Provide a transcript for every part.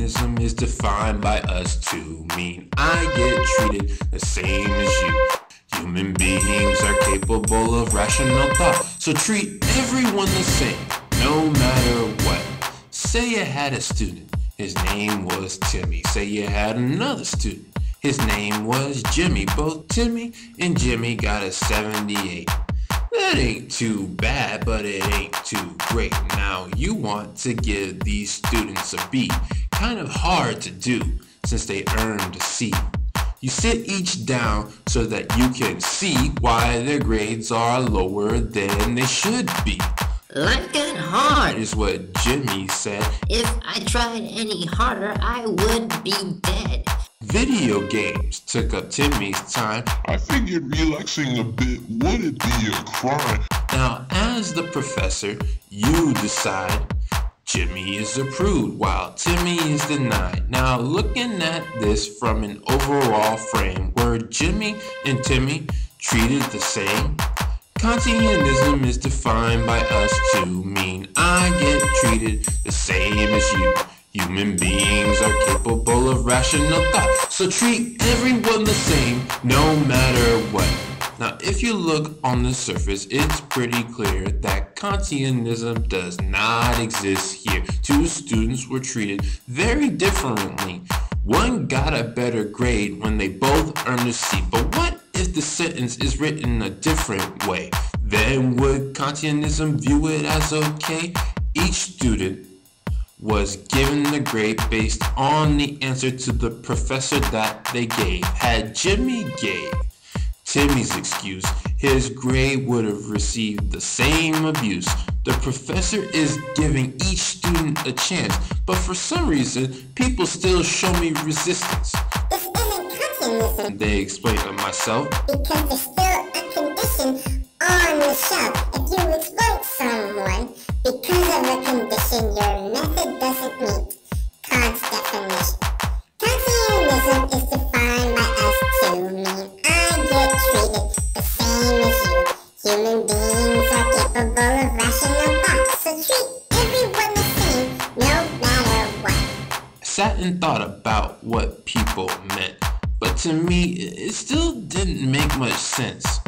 Kantianism is defined by us to mean I get treated the same as you. Human beings are capable of rational thought, so treat everyone the same, no matter what. Say you had a student, his name was Timmy. Say you had another student, his name was Jimmy. Both Timmy and Jimmy got a 78. That ain't too bad, but it ain't too great. Now you want to give these students a B. Kind of hard to do, since they earned a C. You sit each down so that you can see why their grades are lower than they should be. Life got hard, Is what Jimmy said. If I tried any harder, I would be dead. Video games took up Timmy's time. I figured relaxing a bit wouldn't be a crime. Now, as the professor, you decide Jimmy is approved while Timmy is denied. Now, looking at this from an overall frame, were Jimmy and Timmy treated the same? Kantianism is defined by us to mean I get treated the same as you. Human beings are capable of rational thought, so treat everyone the same, no matter what. Now, if you look on the surface, it's pretty clear that Kantianism does not exist here. Two students were treated very differently. One got a better grade when they both earned a C, but what if the sentence is written a different way? Then would Kantianism view it as okay? Each student was given the grade based on the answer to the professor that they gave. Had Jimmy gave Timmy's excuse, his grade would have received the same abuse. The professor is giving each student a chance, but for some reason, people still show me resistance. This isn't Katianism. They explain to myself, Because there's still a condition on the shelf. If you exploit someone because of a condition your method doesn't meet Kant's definition. Kantianism is defined by us to mean I get treated the same as you. Human beings are capable of rational thought, so treat everyone the same, no matter what. I sat and thought about what people meant, but to me, it still didn't make much sense.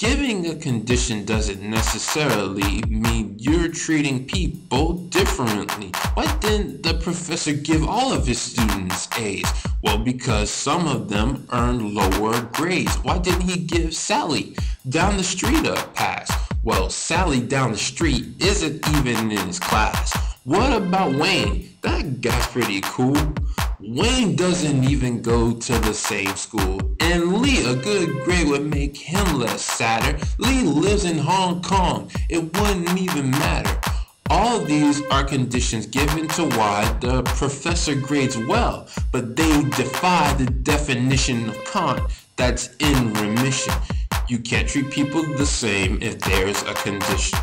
Giving a condition doesn't necessarily mean you're treating people differently. Why didn't the professor give all of his students A's? Well, because some of them earned lower grades. Why didn't he give Sally down the street a pass? Well, Sally down the street isn't even in his class. What about Wayne? That guy's pretty cool. Wayne doesn't even go to the same school. And Lee, a good grade would make him less sadder. Lee lives in Hong Kong. It wouldn't even matter. All these are conditions given to why the professor grades well, but they defy the definition of Kant that's in remission. You can't treat people the same if there's a condition.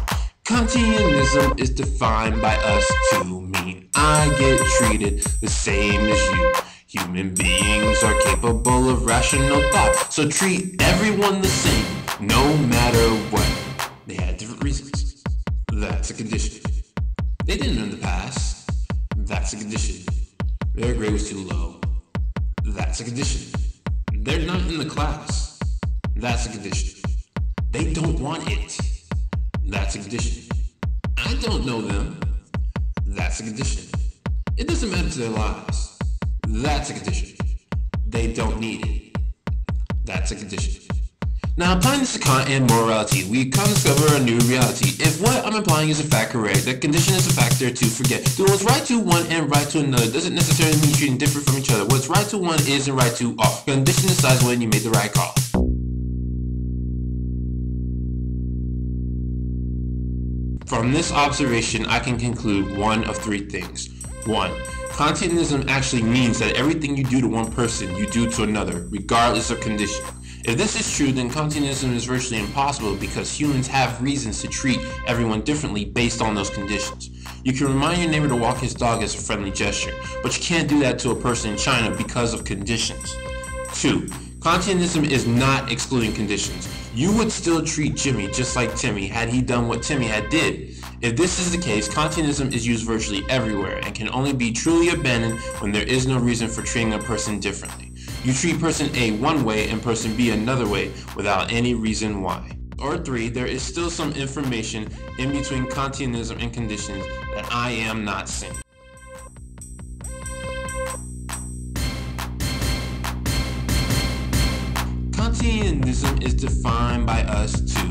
Kantianism is defined by us to mean I get treated the same as you. Human beings are capable of rational thought, so treat everyone the same, no matter what. They had different reasons. That's a condition. They didn't earn the pass. That's a condition. Their grade was too low. That's a condition. They're not in the class. That's a condition. They don't want it. That's a condition. I don't know them. That's a condition. It doesn't matter to their lives. That's a condition. They don't need it. That's a condition. Now, applying this to Kant and morality, we can discover a new reality. If what I'm implying is in fact correct, that condition is a factor to forget. Doing what's right to one and right to another doesn't necessarily mean treating different from each other. What's right to one isn't right to all. Condition decides when you made the right call. From this observation, I can conclude one of three things. 1. Kantianism actually means that everything you do to one person, you do to another, regardless of condition. If this is true, then Kantianism is virtually impossible because humans have reasons to treat everyone differently based on those conditions. You can remind your neighbor to walk his dog as a friendly gesture, but you can't do that to a person in China because of conditions. 2. Kantianism is not excluding conditions. You would still treat Jimmy just like Timmy had he done what Timmy had did. If this is the case, Kantianism is used virtually everywhere and can only be truly abandoned when there is no reason for treating a person differently. You treat person A one way and person B another way without any reason why. Or 3, there is still some information in between Kantianism and conditions that I am not seeing. Kantianism is defined by us too.